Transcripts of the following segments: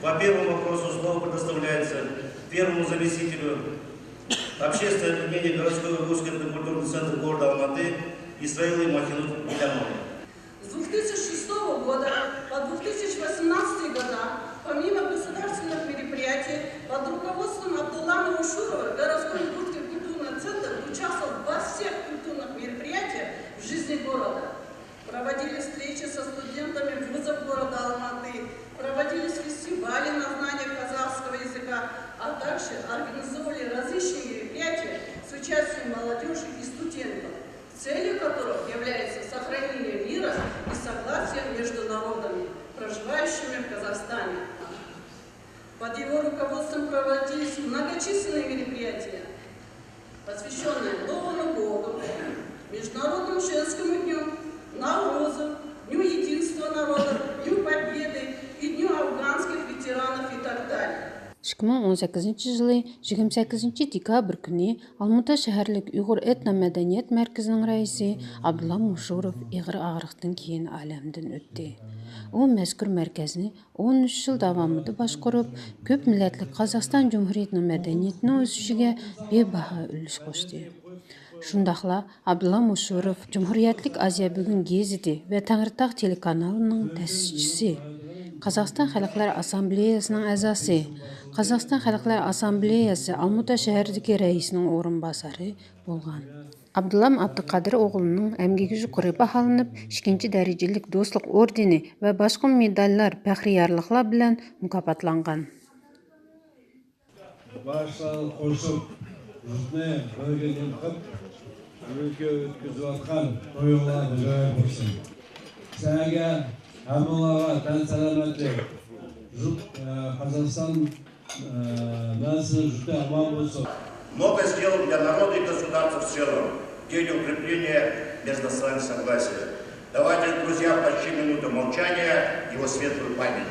По первому вопросу слово предоставляется первому заместителю общественного мнения городской культурный центр города Алматы Исраилу Махинур Ильяновой. С 2006 года по 2018 года, помимо государственных мероприятий, под руководством Абдуллама Мушурова городской культурный центр участвовал во всех культурных мероприятиях в жизни города. Проводились встречи со студентами вузов города Алматы, проводились фестивали на знание казахского языка, а также организовывали различные мероприятия с участием молодежи и студентов, целью которых является сохранение мира и согласия между народами, проживающими в Казахстане. Под его руководством проводились многочисленные мероприятия, посвященные Новому году, Международному женскому дню, Наурузу, Дню единства народа, Дню Победы и Дню афганских ветеранов и так далее. 2018 жылы 28 декабрь күні Алматы шәһәрлек Уйғур этно-мәдәният мәркізінің рәисе Абдулла Мушуров игъир агърыктан кейін әлемден өтті. Ол мәзкур мәркәзне 13 жыл давамында башкарып, көп милләтлек Қазақстан Җумһуриятының мәдәниятенең үсешегә бебаһа өлеш кушты. Шундакла Абдулла Мушуров Җумһуриятлек Азия бүген гезите ва Тәңритаг телеканалының тәсисчесе, Қазақстан Халыклар Ассамблеясының әгъзасы, Қазақстан Халыклар Ассамблеясы Алматы шәһәрдәге рәисенең орынбасары булган. Абдуллам Абдыкадыр оғлының әмгеге юқоры баһаланып, 2-нче дәрәҗәлек достык ордены ва башка медальләр, фәхриярлыклар белән мукафатланган. Башта кошып, үзне бергә кып, өлкә үткәзеп аткан тойларга җай булсын. Сезгә һәммәгә тән сәламәтлек. Казахстан нация жута аман булсын. Много сделал для народа и государства в целом, в деле укрепления межнационального согласия. Давайте, друзья, почти минуту молчания его светлую память.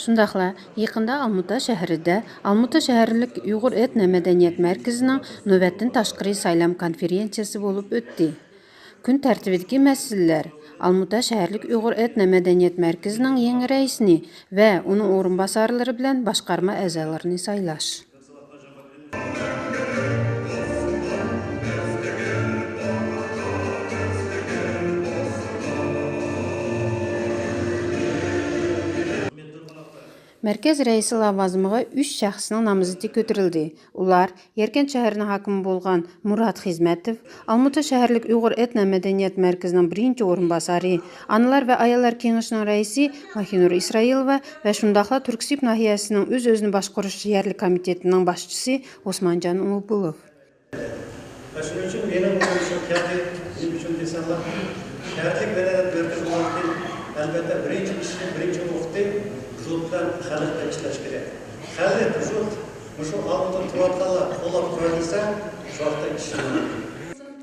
Шундакла, якында Алматы шәһәрендә Алматы шәһәрлек Уйғур этно-мәдәният мәркәзенең нәүбәттән ташкыры сайлам конференциясе булып үтте. Көн тәртибендәге мәсьәләләр Алматы шәһәрлек Уйғур этно-мәдәният мәркәзенең яңа рәисен ва уның орынбасарлары белән башкарма әгъзаларын сайлаш. Мәркәз рәисе лавазымыга 3 шәхеснең намзәте көтерелде. Улар Яркент шәһәренең хакимы булган Мурат Хизмәтов, Алматы шәһәрлек Уйғур этно-мәдәният мәркәзенең 1-нче орынбасары, Аналар ва аяллар киңәшенең рәисе Махинур Исраилова ва шундакла Түрксиб нахиясенең үз-өзен башкаруш җирлек комитетының башчысы Османҗан Улыбулов. Жұрттан халықта ішләш керек. Хәзер жұрт, мұшу алтын туатқалы қолап тұрдыса, жұртта ішләш.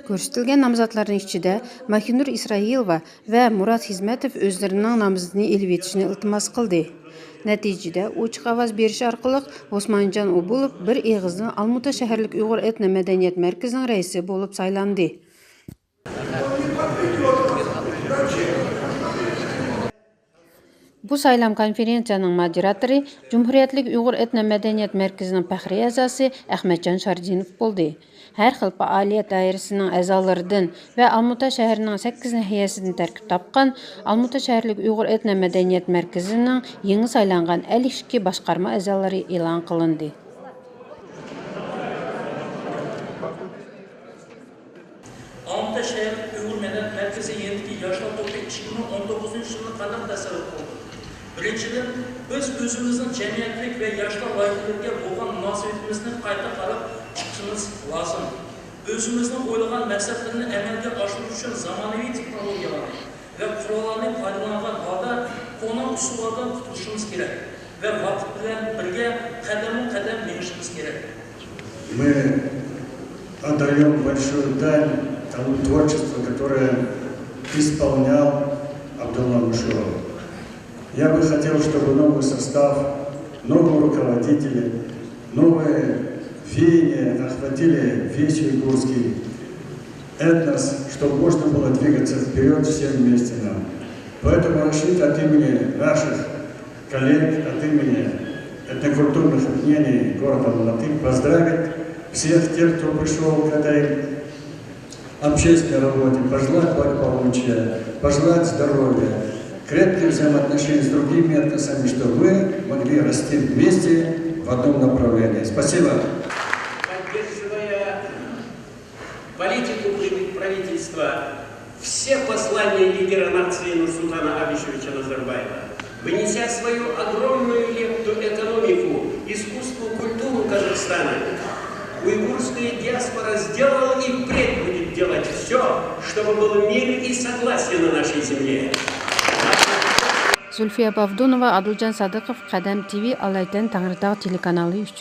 Көрсетілген намзатларның ішчеде Махинур Исраилова ва Мурат Хизмәтов өзләренең намзатын элветишне илтимас кылды. Нәтиҗәдә очык аваз бериш аркылы Османҗан Улыбулов бер эгыздан Алматы шәһәрлек Уйғур этно-мәдәният мәркәзенең рәисе булып сайланды. Бу сайлам конференцияның модераторы Җумһуриятлек Уйғур этно-мәдәният мәркәзенең фәхри әгъзасы Әхмәтҗан Шардинов булды. Һәр хил фәалият даирәсенең әгъзаларыдан ва Алматы шәһәренең 8 нәһиясеннән тәркиб тапкан Алматы шәһәрлек Уйғур этно-мәдәният мәркәзенең яңа сайланган 52 башкарма әгъзалары элан кылынды. Алматы шәһәрлек Уйғур мәдәният мәркәзе ендігі яшьләр тобы 2019 елны кандай тәсәввүр кылды? Birinchidan, biz o'zimizning jamiyatlik va yoshlar loyihalariga bo'lgan munosabatimizni qayta qarab chiqishimiz lozim. özümüzün oylagan məqsədlərini əməlgə aşırı üçün zamanəvi texnologiyalar və qurallarını faydalanğan halda qonan usullardan tutuluşumuz gerek və vaxt bilan birgə qədəm-qədəm menişimiz gerek. Мы отдаем большую дань тому творчеству, которое исполнял Абдулла Мушуров. Я бы хотел, чтобы новый состав, новые руководители, новые веяния охватили весь уйгурский этнос, чтобы можно было двигаться вперед всем вместе нам. Поэтому Рашид от имени наших коллег, от имени этнокультурных объединений города Алматы поздравить всех тех, кто пришел к этой общественной работе, пожелать благополучия, пожелать здоровья, крепких взаимоотношений с другими этносами, чтобы мы могли расти вместе в одном направлении. Спасибо. Поддерживая политику правительства, все послания лидера нации Нурсултана Абишевича Назарбаева, вынеся свою огромную лепту экономику, искусству, культуру Казахстана, уйгурская диаспора сделала и впредь будет делать все, чтобы был мир и согласие на нашей земле. Зульфия Бавдунова, Адылжан Садыков, Қадам ТВ, Алайтен Таңыртау телеканалы үшін.